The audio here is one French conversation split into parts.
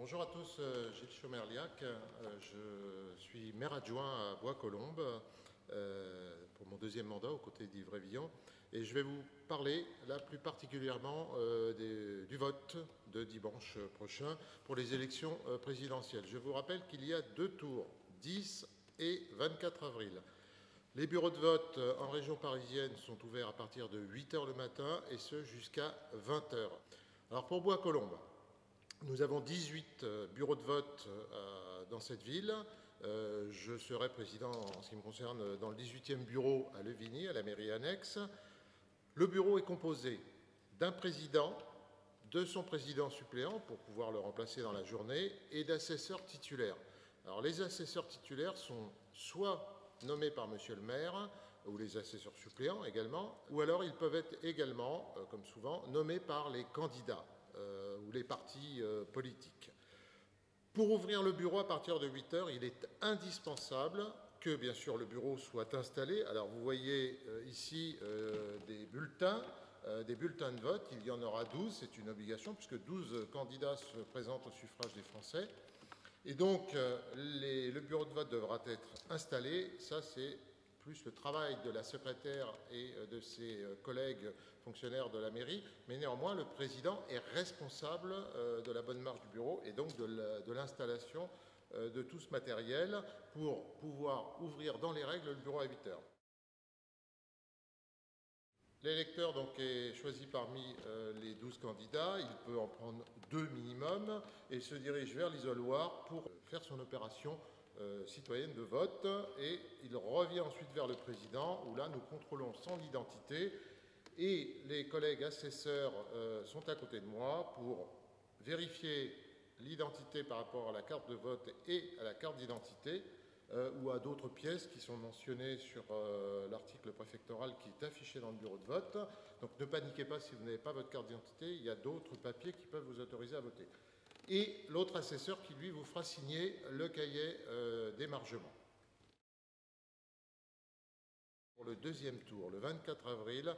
Bonjour à tous, Gilles Chomerliac, je suis maire adjoint à Bois-Colombes pour mon deuxième mandat aux côtés d'Yves Révillon et je vais vous parler là plus particulièrement du vote de dimanche prochain pour les élections présidentielles. Je vous rappelle qu'il y a deux tours, 10 et 24 avril. Les bureaux de vote en région parisienne sont ouverts à partir de 8 h le matin et ce jusqu'à 20 h. Alors pour Bois-Colombes, nous avons 18 bureaux de vote dans cette ville. Je serai président, en ce qui me concerne, dans le 18e bureau à Levigny, à la mairie annexe. Le bureau est composé d'un président, de son président suppléant, pour pouvoir le remplacer dans la journée, et d'assesseurs titulaires. Alors les assesseurs titulaires sont soit nommés par monsieur le maire, ou les assesseurs suppléants également, ou alors ils peuvent être également, comme souvent, nommés par les candidats ou les partis politiques. Pour ouvrir le bureau à partir de 8 h, il est indispensable que, bien sûr, le bureau soit installé. Alors, vous voyez ici des bulletins de vote. Il y en aura 12, c'est une obligation, puisque 12 candidats se présentent au suffrage des Français. Et donc, le bureau de vote devra être installé. Ça, c'est plus le travail de la secrétaire et de ses collègues fonctionnaires de la mairie, mais néanmoins le président est responsable de la bonne marche du bureau et donc de l'installation de tout ce matériel pour pouvoir ouvrir dans les règles le bureau à 8 h. L'électeur donc est choisi parmi les 12 candidats, il peut en prendre 2 minimum et se dirige vers l'isoloir pour faire son opération citoyenne de vote et il revient ensuite vers le président où là nous contrôlons son identité et les collègues assesseurs sont à côté de moi pour vérifier l'identité par rapport à la carte de vote et à la carte d'identité ou à d'autres pièces qui sont mentionnées sur l'article préfectoral qui est affiché dans le bureau de vote. Donc ne paniquez pas si vous n'avez pas votre carte d'identité, il y a d'autres papiers qui peuvent vous autoriser à voter. Et l'autre assesseur qui, lui, vous fera signer le cahier d'émargement. Pour le deuxième tour, le 24 avril,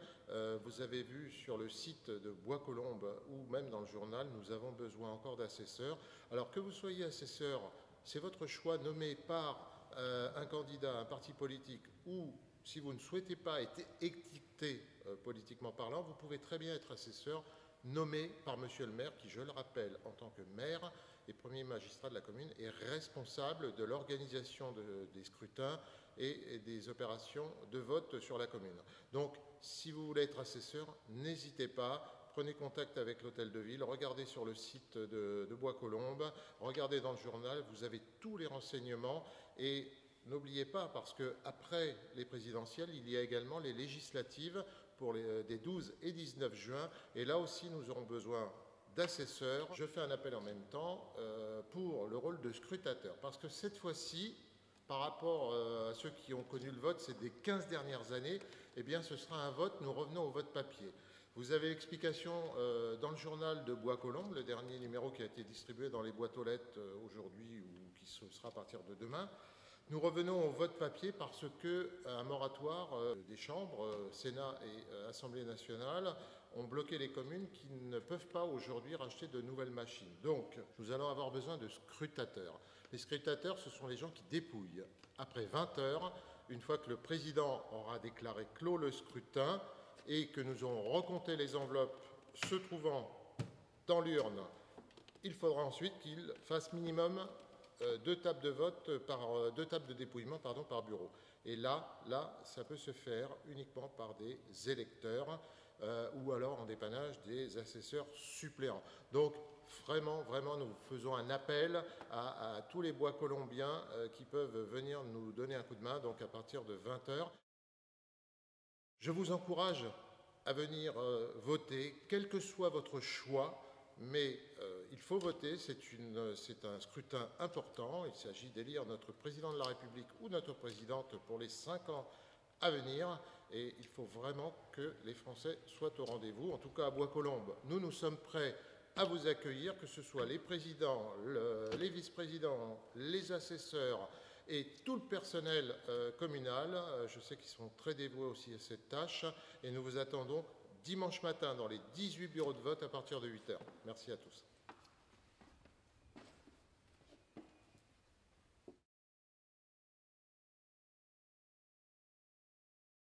vous avez vu sur le site de Bois-Colombes ou même dans le journal, nous avons besoin encore d'assesseurs. Alors que vous soyez assesseur, c'est votre choix nommé par un candidat, un parti politique ou si vous ne souhaitez pas être étiqueté politiquement parlant, vous pouvez très bien être assesseur nommé par monsieur le maire qui, je le rappelle, en tant que maire et premier magistrat de la commune, est responsable de l'organisation des scrutins et des opérations de vote sur la commune. Donc, si vous voulez être assesseur, n'hésitez pas, prenez contact avec l'hôtel de ville, regardez sur le site de Bois-Colombes, regardez dans le journal, vous avez tous les renseignements et n'oubliez pas, parce qu'après les présidentielles, il y a également les législatives pour des 12 et 19 juin. Et là aussi, nous aurons besoin d'assesseurs. Je fais un appel en même temps pour le rôle de scrutateur. Parce que cette fois-ci, par rapport à ceux qui ont connu le vote ces des 15 dernières années, eh bien, ce sera un vote, nous revenons au vote papier. Vous avez l'explication dans le journal de Bois-Colombes, le dernier numéro qui a été distribué dans les boîtes aux lettres aujourd'hui ou qui se sera à partir de demain. Nous revenons au vote papier parce qu'un moratoire des chambres, Sénat et Assemblée nationale, ont bloqué les communes qui ne peuvent pas aujourd'hui racheter de nouvelles machines. Donc, nous allons avoir besoin de scrutateurs. Les scrutateurs, ce sont les gens qui dépouillent. Après 20 h, une fois que le président aura déclaré clos le scrutin et que nous aurons recompté les enveloppes se trouvant dans l'urne, il faudra ensuite qu'il fasse minimum 2 tables de vote par 2 tables de dépouillement par bureau. Et là, ça peut se faire uniquement par des électeurs ou alors en dépannage des assesseurs suppléants. Donc, vraiment, nous faisons un appel à tous les bois colombiens qui peuvent venir nous donner un coup de main, donc à partir de 20 h. Je vous encourage à venir voter, quel que soit votre choix, mais il faut voter, c'est un scrutin important, il s'agit d'élire notre président de la République ou notre présidente pour les 5 ans à venir, et il faut vraiment que les Français soient au rendez-vous. En tout cas, à Bois-Colombes, nous sommes prêts à vous accueillir, que ce soit les présidents, les vice-présidents, les assesseurs et tout le personnel communal. Je sais qu'ils sont très dévoués aussi à cette tâche, et nous vous attendons dimanche matin dans les 18 bureaux de vote à partir de 8 h. Merci à tous.